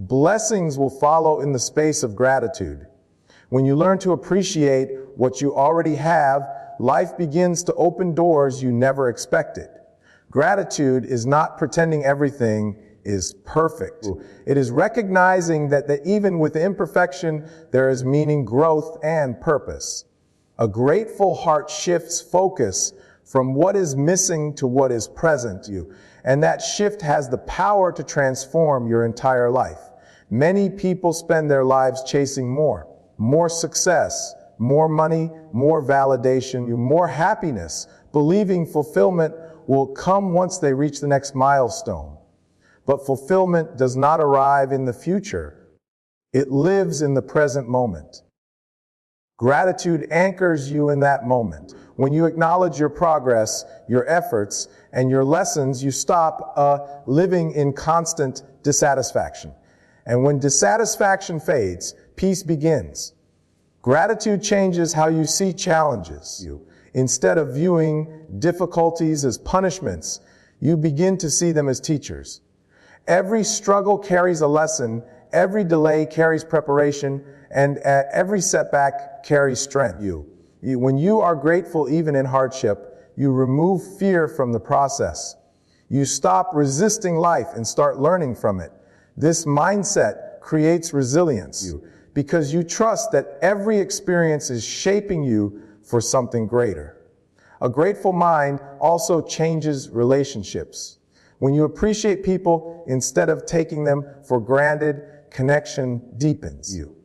Blessings will follow in the space of gratitude. When you learn to appreciate what you already have, life begins to open doors you never expected. Gratitude is not pretending everything is perfect. It is recognizing that even with imperfection, there is meaning, growth, and purpose. A grateful heart shifts focus from what is missing to what is present to you. And that shift has the power to transform your entire life. Many people spend their lives chasing more success, more money, more validation, more happiness, believing fulfillment will come once they reach the next milestone. But fulfillment does not arrive in the future. It lives in the present moment. Gratitude anchors you in that moment. When you acknowledge your progress, your efforts, and your lessons, you stop living in constant dissatisfaction. And when dissatisfaction fades, peace begins. Gratitude changes how you see challenges. Instead of viewing difficulties as punishments, you begin to see them as teachers. Every struggle carries a lesson, every delay carries preparation, and every setback carries strength. When you are grateful even in hardship, you remove fear from the process. You stop resisting life and start learning from it. This mindset creates resilience because you trust that every experience is shaping you for something greater. A grateful mind also changes relationships. When you appreciate people instead of taking them for granted, connection deepens you.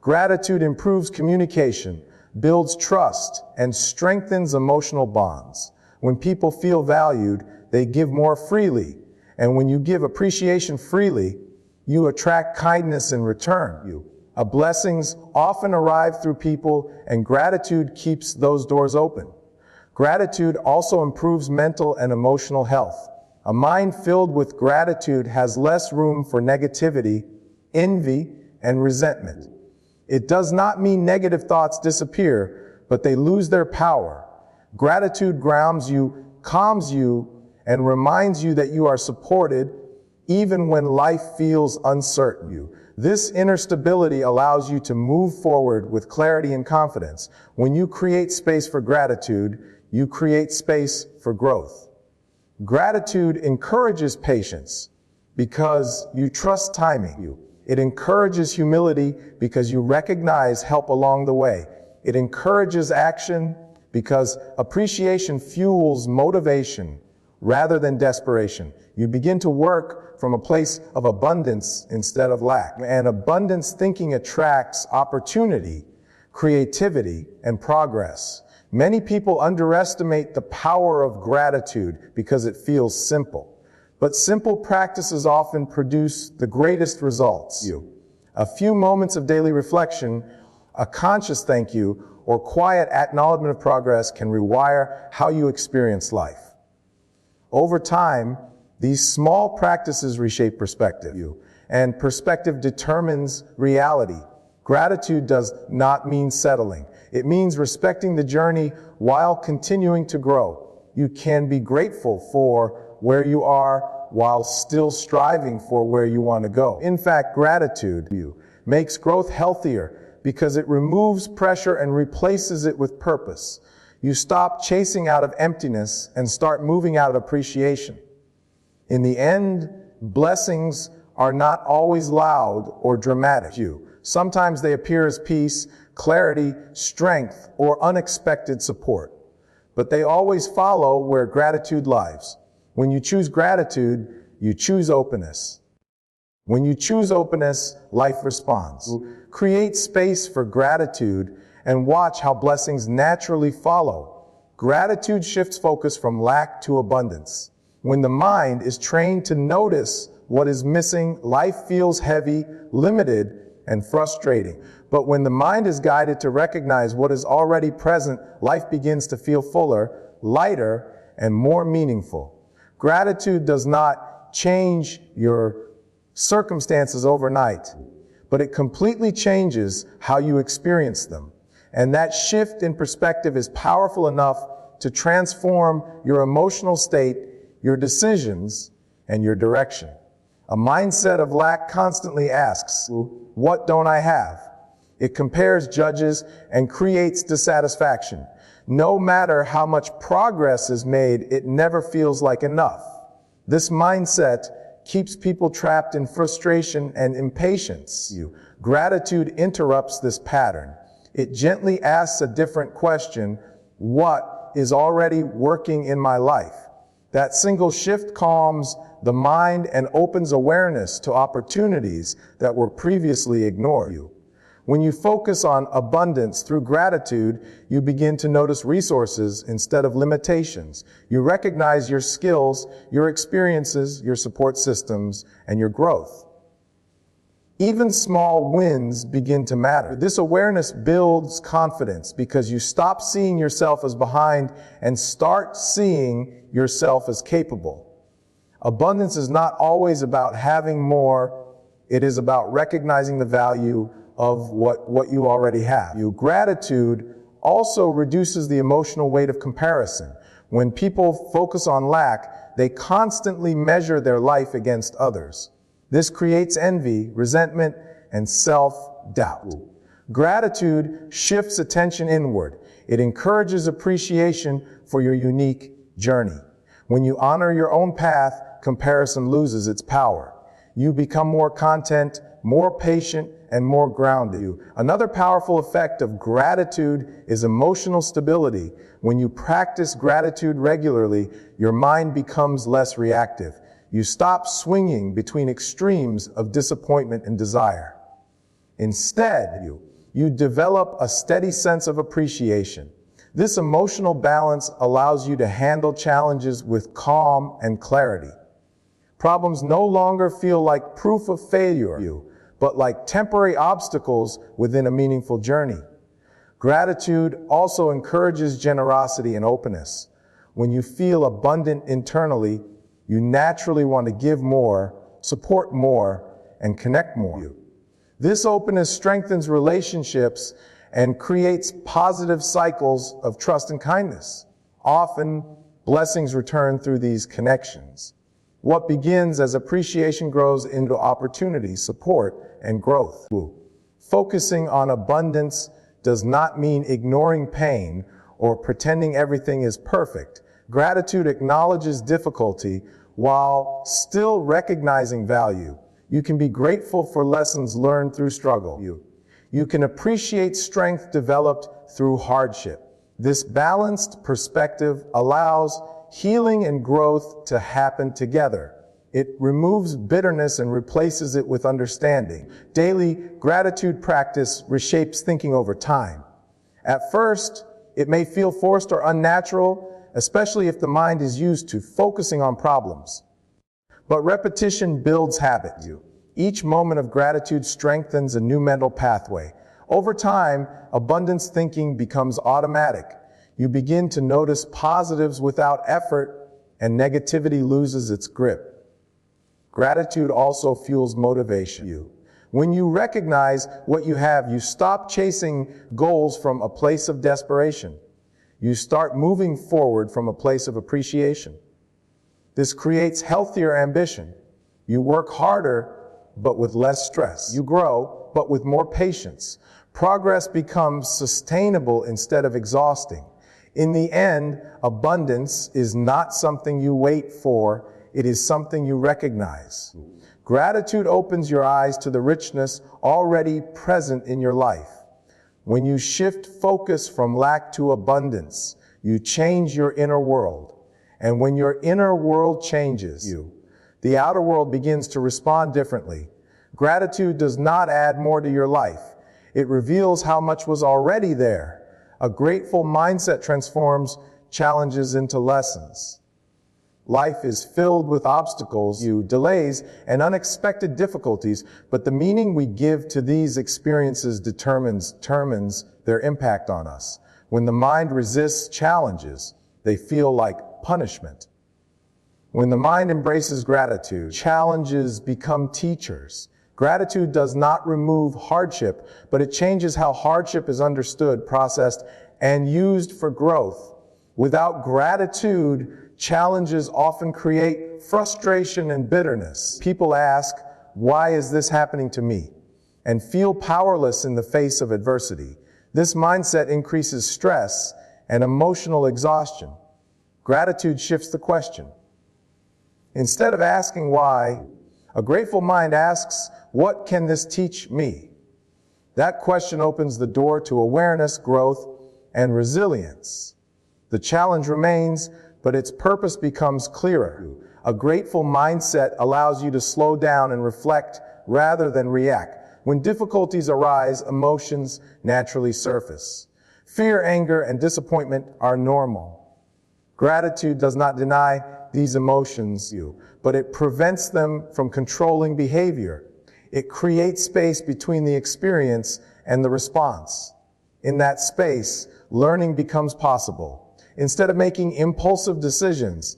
Gratitude improves communication, builds trust, and strengthens emotional bonds. When people feel valued, they give more freely. And when you give appreciation freely, you attract kindness in return. Blessings often arrive through people, and gratitude keeps those doors open. Gratitude also improves mental and emotional health. A mind filled with gratitude has less room for negativity, envy, and resentment. It does not mean negative thoughts disappear, but they lose their power. Gratitude grounds you, calms you, and reminds you that you are supported even when life feels uncertain. This inner stability allows you to move forward with clarity and confidence. When you create space for gratitude, you create space for growth. Gratitude encourages patience because you trust timing. It encourages humility because you recognize help along the way. It encourages action because appreciation fuels motivation rather than desperation. You begin to work from a place of abundance instead of lack. And abundance thinking attracts opportunity, creativity, and progress. Many people underestimate the power of gratitude because it feels simple. But simple practices often produce the greatest results. A few moments of daily reflection, a conscious thank you, or quiet acknowledgement of progress can rewire how you experience life. Over time, these small practices reshape perspective, and perspective determines reality. Gratitude does not mean settling. It means respecting the journey while continuing to grow. You can be grateful for where you are while still striving for where you want to go. In fact, gratitude makes growth healthier because it removes pressure and replaces it with purpose. You stop chasing out of emptiness and start moving out of appreciation. In the end, blessings are not always loud or dramatic. Sometimes they appear as peace, clarity, strength, or unexpected support. But they always follow where gratitude lies. When you choose gratitude, you choose openness. When you choose openness, life responds. Create space for gratitude and watch how blessings naturally follow. Gratitude shifts focus from lack to abundance. When the mind is trained to notice what is missing, life feels heavy, limited, and frustrating. But when the mind is guided to recognize what is already present, life begins to feel fuller, lighter, and more meaningful. Gratitude does not change your circumstances overnight, but it completely changes how you experience them. And that shift in perspective is powerful enough to transform your emotional state, your decisions, and your direction. A mindset of lack constantly asks, what don't I have? It compares, judges, and creates dissatisfaction. No matter how much progress is made, it never feels like enough. This mindset keeps people trapped in frustration and impatience. Gratitude interrupts this pattern. It gently asks a different question: what is already working in my life? That single shift calms the mind and opens awareness to opportunities that were previously ignored. When you focus on abundance through gratitude, you begin to notice resources instead of limitations. You recognize your skills, your experiences, your support systems, and your growth. Even small wins begin to matter. This awareness builds confidence because you stop seeing yourself as behind and start seeing yourself as capable. Abundance is not always about having more. It is about recognizing the value of what you already have. Gratitude also reduces the emotional weight of comparison. When people focus on lack, they constantly measure their life against others. This creates envy, resentment, and self-doubt. Gratitude shifts attention inward. It encourages appreciation for your unique journey. When you honor your own path, comparison loses its power. You become more content, more patient, and more grounded. Another powerful effect of gratitude is emotional stability. When you practice gratitude regularly, your mind becomes less reactive. You stop swinging between extremes of disappointment and desire. Instead, you develop a steady sense of appreciation. This emotional balance allows you to handle challenges with calm and clarity. Problems no longer feel like proof of failure, but like temporary obstacles within a meaningful journey. Gratitude also encourages generosity and openness. When you feel abundant internally, you naturally want to give more, support more, and connect more. This openness strengthens relationships and creates positive cycles of trust and kindness. Often, blessings return through these connections. What begins as appreciation grows into opportunity, support, and growth. Focusing on abundance does not mean ignoring pain or pretending everything is perfect. Gratitude acknowledges difficulty while still recognizing value. You can be grateful for lessons learned through struggle. You can appreciate strength developed through hardship. This balanced perspective allows healing and growth to happen together. It removes bitterness and replaces it with understanding. Daily gratitude practice reshapes thinking over time. At first, it may feel forced or unnatural, especially if the mind is used to focusing on problems. But repetition builds habit. Each moment of gratitude strengthens a new mental pathway. Over time, abundance thinking becomes automatic. You begin to notice positives without effort, and negativity loses its grip. Gratitude also fuels motivation. When you recognize what you have, you stop chasing goals from a place of desperation. You start moving forward from a place of appreciation. This creates healthier ambition. You work harder, but with less stress. You grow, but with more patience. Progress becomes sustainable instead of exhausting. In the end, abundance is not something you wait for, it is something you recognize. Gratitude opens your eyes to the richness already present in your life. When you shift focus from lack to abundance, you change your inner world. And when your inner world changes, the outer world begins to respond differently. Gratitude does not add more to your life. It reveals how much was already there. A grateful mindset transforms challenges into lessons. Life is filled with obstacles, delays, and unexpected difficulties, but the meaning we give to these experiences determines their impact on us. When the mind resists challenges, they feel like punishment. When the mind embraces gratitude, challenges become teachers. Gratitude does not remove hardship, but it changes how hardship is understood, processed, and used for growth. Without gratitude, Challenges often create frustration and bitterness. People ask, "Why is this happening to me?" and feel powerless in the face of adversity. This mindset increases stress and emotional exhaustion. Gratitude shifts the question. Instead of asking why, a grateful mind asks, "What can this teach me?" That question opens the door to awareness, growth, and resilience. The challenge remains, but its purpose becomes clearer. A grateful mindset allows you to slow down and reflect rather than react. When difficulties arise, emotions naturally surface. Fear, anger, and disappointment are normal. Gratitude does not deny these emotions, but it prevents them from controlling behavior. It creates space between the experience and the response. In that space, learning becomes possible. Instead of making impulsive decisions,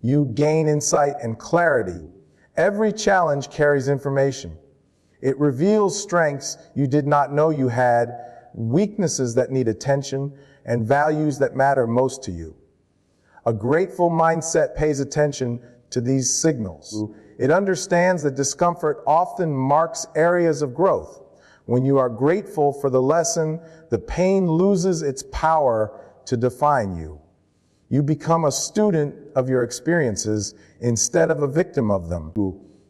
you gain insight and clarity. Every challenge carries information. It reveals strengths you did not know you had, weaknesses that need attention, and values that matter most to you. A grateful mindset pays attention to these signals. It understands that discomfort often marks areas of growth. When you are grateful for the lesson, the pain loses its power to define you. You become a student of your experiences instead of a victim of them.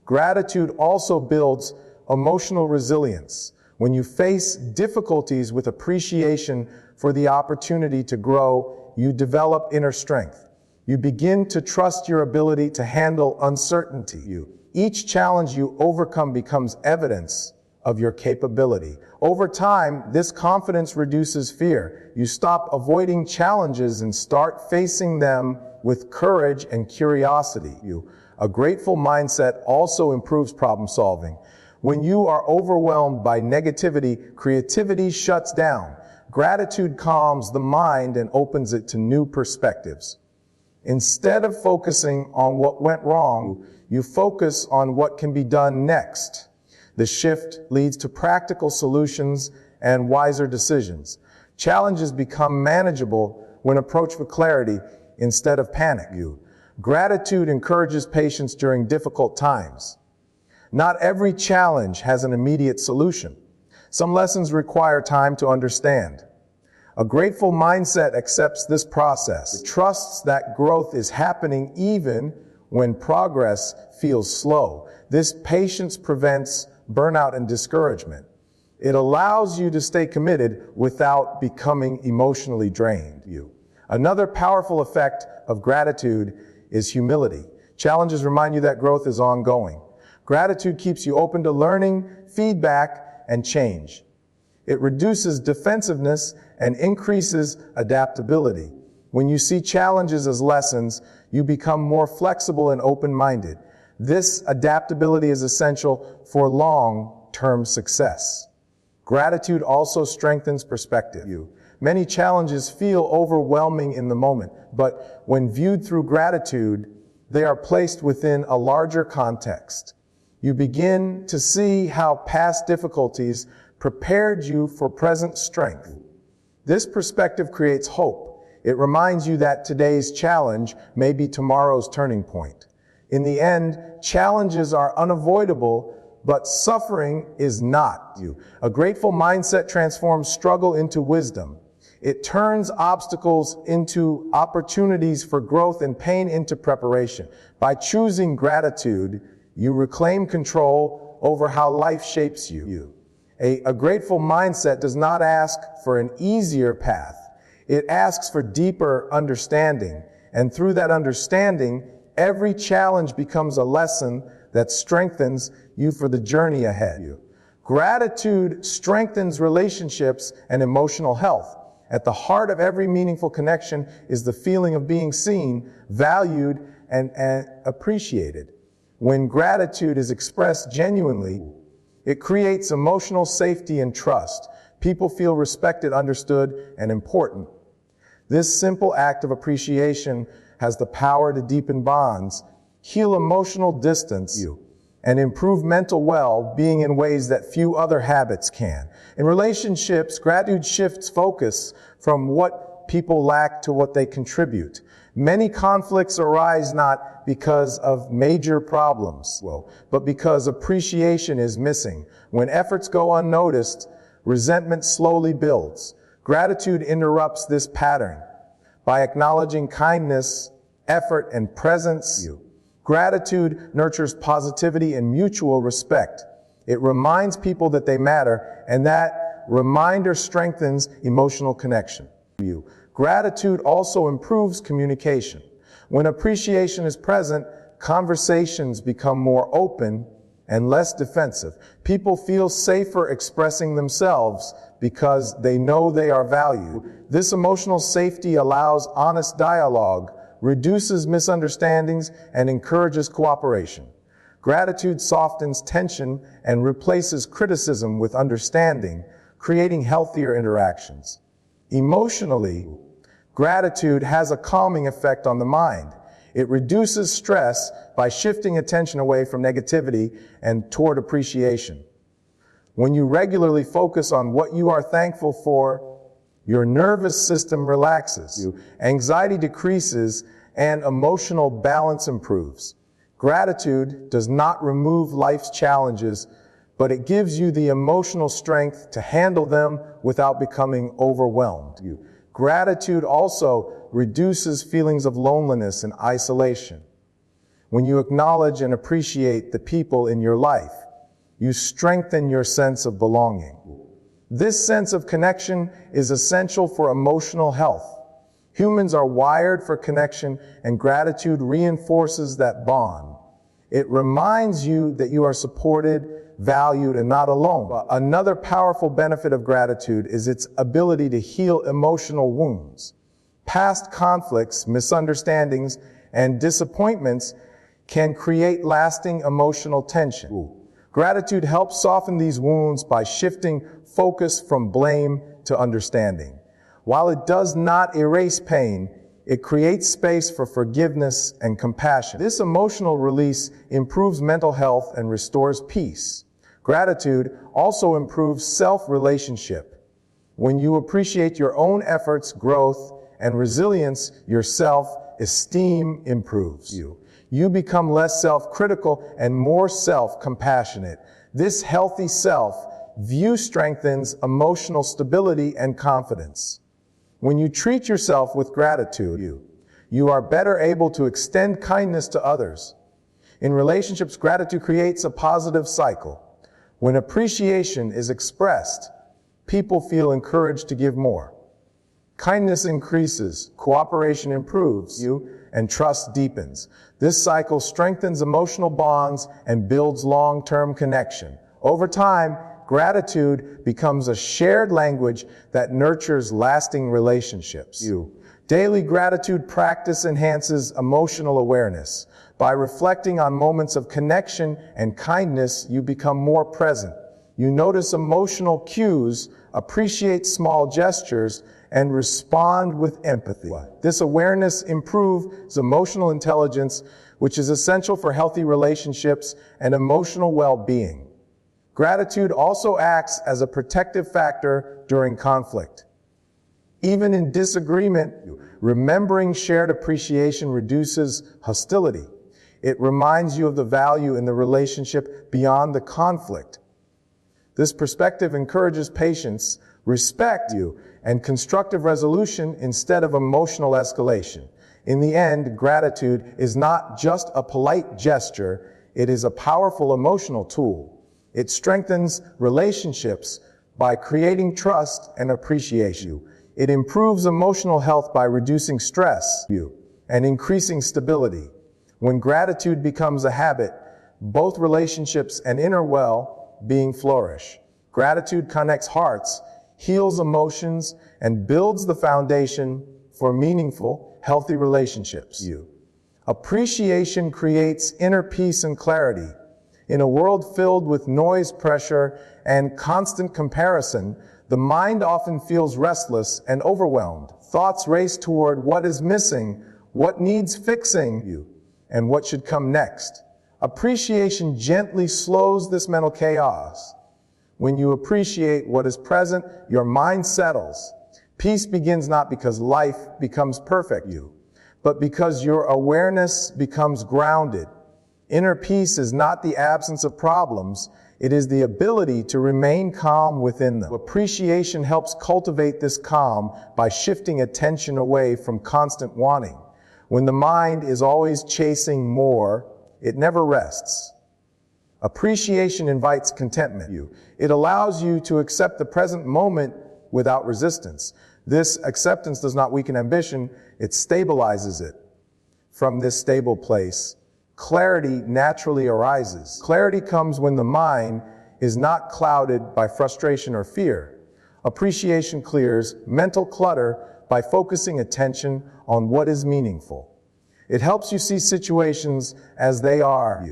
Gratitude also builds emotional resilience. When you face difficulties with appreciation for the opportunity to grow, you develop inner strength. You begin to trust your ability to handle uncertainty. Each challenge you overcome becomes evidence of your capability. Over time, this confidence reduces fear. You stop avoiding challenges and start facing them with courage and curiosity. A grateful mindset also improves problem solving. When you are overwhelmed by negativity, creativity shuts down. Gratitude calms the mind and opens it to new perspectives. Instead of focusing on what went wrong, you focus on what can be done next. The shift leads to practical solutions and wiser decisions. Challenges become manageable when approached with clarity instead of panic. Gratitude encourages patience during difficult times. Not every challenge has an immediate solution. Some lessons require time to understand. A grateful mindset accepts this process. It trusts that growth is happening even when progress feels slow. This patience prevents burnout and discouragement. It allows you to stay committed without becoming emotionally drained. Another powerful effect of gratitude is humility. Challenges remind you that growth is ongoing. Gratitude keeps you open to learning, feedback, and change. It reduces defensiveness and increases adaptability. When you see challenges as lessons, you become more flexible and open-minded. This adaptability is essential for long-term success. Gratitude also strengthens perspective. Many challenges feel overwhelming in the moment, but when viewed through gratitude, they are placed within a larger context. You begin to see how past difficulties prepared you for present strength. This perspective creates hope. It reminds you that today's challenge may be tomorrow's turning point. In the end, challenges are unavoidable, but suffering is not. A grateful mindset transforms struggle into wisdom. It turns obstacles into opportunities for growth and pain into preparation. By choosing gratitude, you reclaim control over how life shapes you. A grateful mindset does not ask for an easier path. It asks for deeper understanding. And through that understanding, every challenge becomes a lesson that strengthens you for the journey ahead. Gratitude strengthens relationships and emotional health. At the heart of every meaningful connection is the feeling of being seen, valued, and appreciated. When gratitude is expressed genuinely, it creates emotional safety and trust. People feel respected, understood, and important. This simple act of appreciation has the power to deepen bonds, heal emotional distance, and improve mental well-being in ways that few other habits can. In relationships, gratitude shifts focus from what people lack to what they contribute. Many conflicts arise not because of major problems, but because appreciation is missing. When efforts go unnoticed, resentment slowly builds. Gratitude interrupts this pattern by acknowledging kindness, effort, and presence. Gratitude nurtures positivity and mutual respect. It reminds people that they matter, and that reminder strengthens emotional connection. Gratitude also improves communication. When appreciation is present, conversations become more open and less defensive. People feel safer expressing themselves because they know they are valued. This emotional safety allows honest dialogue, reduces misunderstandings, and encourages cooperation. Gratitude softens tension and replaces criticism with understanding, creating healthier interactions. Emotionally, gratitude has a calming effect on the mind. It reduces stress by shifting attention away from negativity and toward appreciation. When you regularly focus on what you are thankful for, your nervous system relaxes, anxiety decreases, and emotional balance improves. Gratitude does not remove life's challenges, but it gives you the emotional strength to handle them without becoming overwhelmed. Gratitude also reduces feelings of loneliness and isolation. When you acknowledge and appreciate the people in your life, you strengthen your sense of belonging. This sense of connection is essential for emotional health. Humans are wired for connection, and gratitude reinforces that bond. It reminds you that you are supported, valued, and not alone. Another powerful benefit of gratitude is its ability to heal emotional wounds. Past conflicts, misunderstandings, and disappointments can create lasting emotional tension. Gratitude helps soften these wounds by shifting focus from blame to understanding. While it does not erase pain, it creates space for forgiveness and compassion. This emotional release improves mental health and restores peace. Gratitude also improves self-relationship. When you appreciate your own efforts, growth, and resilience, your self-esteem improves. You become less self-critical and more self-compassionate. This healthy self-view strengthens emotional stability and confidence. When you treat yourself with gratitude, you are better able to extend kindness to others. In relationships, gratitude creates a positive cycle. When appreciation is expressed, people feel encouraged to give more. Kindness increases, cooperation improves, and trust deepens. This cycle strengthens emotional bonds and builds long-term connection. Over time, gratitude becomes a shared language that nurtures lasting relationships. Daily gratitude practice enhances emotional awareness. By reflecting on moments of connection and kindness, you become more present. You notice emotional cues, appreciate small gestures, and respond with empathy. This awareness improves emotional intelligence, which is essential for healthy relationships and emotional well-being. Gratitude also acts as a protective factor during conflict. Even in disagreement, remembering shared appreciation reduces hostility. It reminds you of the value in the relationship beyond the conflict. This perspective encourages patience, respect, and constructive resolution instead of emotional escalation. In the end, gratitude is not just a polite gesture, it is a powerful emotional tool. It strengthens relationships by creating trust and appreciation. It improves emotional health by reducing stress and increasing stability. When gratitude becomes a habit, both relationships and inner well-being flourish. Gratitude connects hearts, heals emotions, and builds the foundation for meaningful, healthy relationships. Appreciation creates inner peace and clarity. In a world filled with noise, pressure, and constant comparison, the mind often feels restless and overwhelmed. Thoughts race toward what is missing, what needs fixing, and what should come next. Appreciation gently slows this mental chaos. When you appreciate what is present, your mind settles. Peace begins not because life becomes perfect, but because your awareness becomes grounded. Inner peace is not the absence of problems, it is the ability to remain calm within them. Appreciation helps cultivate this calm by shifting attention away from constant wanting. When the mind is always chasing more, it never rests. Appreciation invites contentment. It allows you to accept the present moment without resistance. This acceptance does not weaken ambition, it stabilizes it. From this stable place, clarity naturally arises. Clarity comes when the mind is not clouded by frustration or fear. Appreciation clears mental clutter by focusing attention on what is meaningful. It helps you see situations as they are,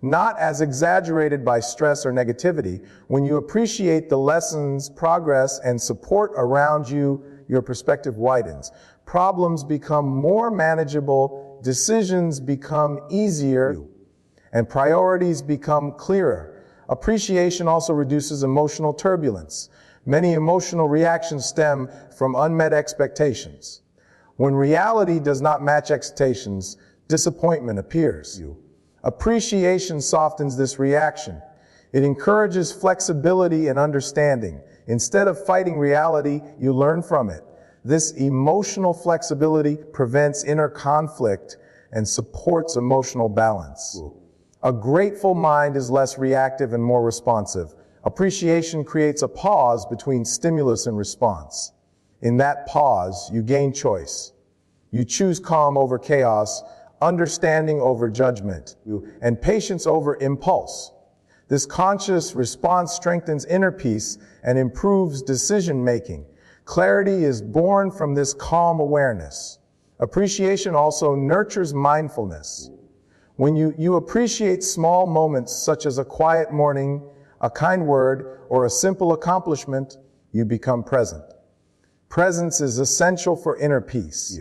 not as exaggerated by stress or negativity. When you appreciate the lessons, progress, and support around you, your perspective widens. Problems become more manageable, decisions become easier, and priorities become clearer. Appreciation also reduces emotional turbulence. Many emotional reactions stem from unmet expectations. When reality does not match expectations, disappointment appears. Appreciation softens this reaction. It encourages flexibility and understanding. Instead of fighting reality, you learn from it. This emotional flexibility prevents inner conflict and supports emotional balance. A grateful mind is less reactive and more responsive. Appreciation creates a pause between stimulus and response. In that pause, you gain choice. You choose calm over chaos, understanding over judgment, and patience over impulse. This conscious response strengthens inner peace and improves decision-making. Clarity is born from this calm awareness. Appreciation also nurtures mindfulness. When you appreciate small moments such as a quiet morning, a kind word, or a simple accomplishment, you become present. Presence is essential for inner peace.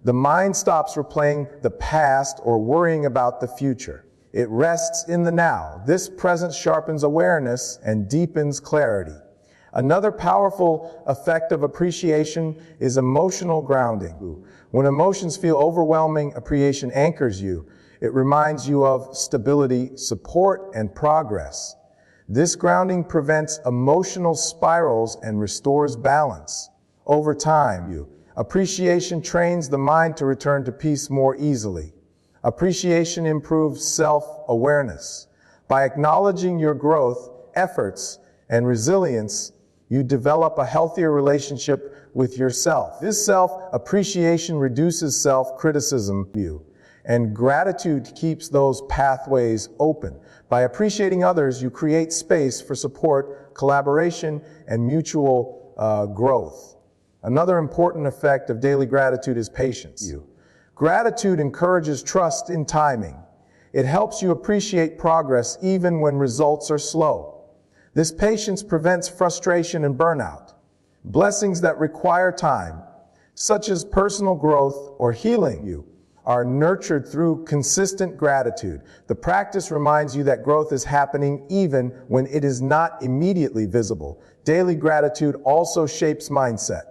The mind stops replaying the past or worrying about the future. It rests in the now. This presence sharpens awareness and deepens clarity. Another powerful effect of appreciation is emotional grounding. When emotions feel overwhelming, appreciation anchors you. It reminds you of stability, support, and progress. This grounding prevents emotional spirals and restores balance. Over time, appreciation trains the mind to return to peace more easily. Appreciation improves self-awareness. By acknowledging your growth, efforts, and resilience, you develop a healthier relationship with yourself. This self-appreciation reduces self-criticism, and gratitude keeps those pathways open. By appreciating others, you create space for support, collaboration, and mutual growth. Another important effect of daily gratitude is patience. Gratitude encourages trust in timing. It helps you appreciate progress even when results are slow. This patience prevents frustration and burnout. Blessings that require time, such as personal growth or healing, are nurtured through consistent gratitude. The practice reminds you that growth is happening even when it is not immediately visible. Daily gratitude also shapes mindset.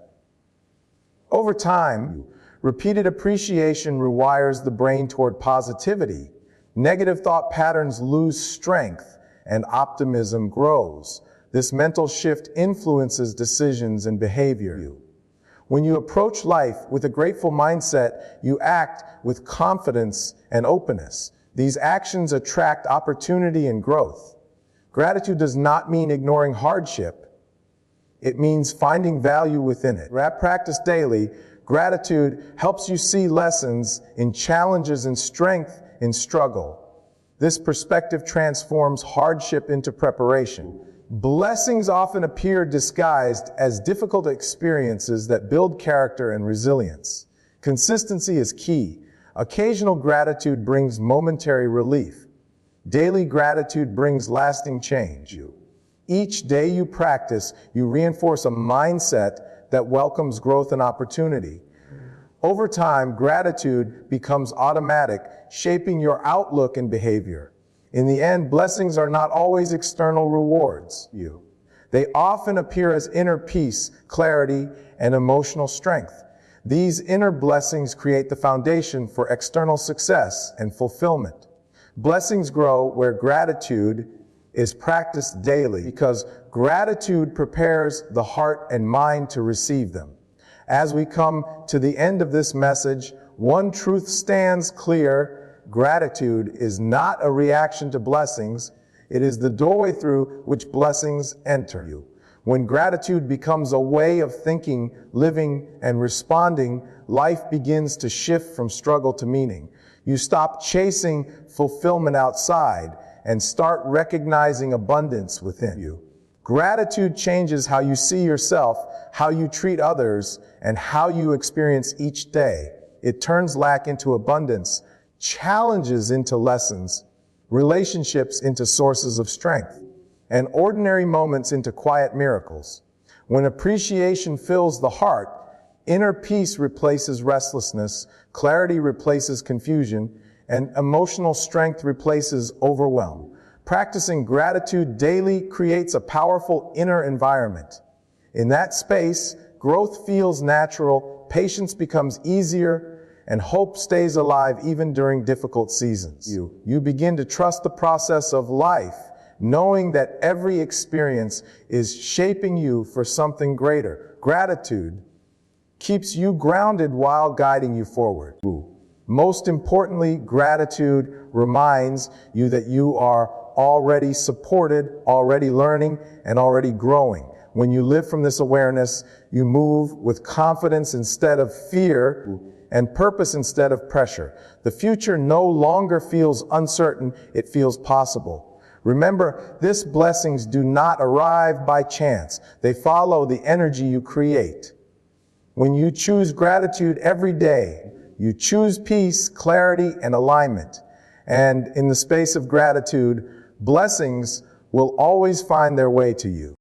Over time, repeated appreciation rewires the brain toward positivity. Negative thought patterns lose strength and optimism grows. This mental shift influences decisions and behavior. When you approach life with a grateful mindset, you act with confidence and openness. These actions attract opportunity and growth. Gratitude does not mean ignoring hardship. It means finding value within it. Practice daily. Gratitude helps you see lessons in challenges and strength in struggle. This perspective transforms hardship into preparation. Blessings often appear disguised as difficult experiences that build character and resilience. Consistency is key. Occasional gratitude brings momentary relief. Daily gratitude brings lasting change. Each day you practice, you reinforce a mindset that welcomes growth and opportunity. Over time, gratitude becomes automatic, shaping your outlook and behavior. In the end, blessings are not always external rewards. They often appear as inner peace, clarity, and emotional strength. These inner blessings create the foundation for external success and fulfillment. Blessings grow where gratitude is practiced daily because gratitude prepares the heart and mind to receive them. As we come to the end of this message, one truth stands clear: gratitude is not a reaction to blessings, it is the doorway through which blessings enter you. When gratitude becomes a way of thinking, living, and responding, life begins to shift from struggle to meaning. You stop chasing fulfillment outside and start recognizing abundance within you. Gratitude changes how you see yourself, how you treat others, and how you experience each day. It turns lack into abundance, challenges into lessons, relationships into sources of strength, and ordinary moments into quiet miracles. When appreciation fills the heart, inner peace replaces restlessness, clarity replaces confusion, and emotional strength replaces overwhelm. Practicing gratitude daily creates a powerful inner environment. In that space, growth feels natural, patience becomes easier, and hope stays alive even during difficult seasons. You begin to trust the process of life, knowing that every experience is shaping you for something greater. Gratitude keeps you grounded while guiding you forward. Most importantly, gratitude reminds you that you are already supported, already learning, and already growing. When you live from this awareness, you move with confidence instead of fear and purpose instead of pressure. The future no longer feels uncertain, it feels possible. Remember, these blessings do not arrive by chance. They follow the energy you create. When you choose gratitude every day, you choose peace, clarity, and alignment. And in the space of gratitude, blessings will always find their way to you.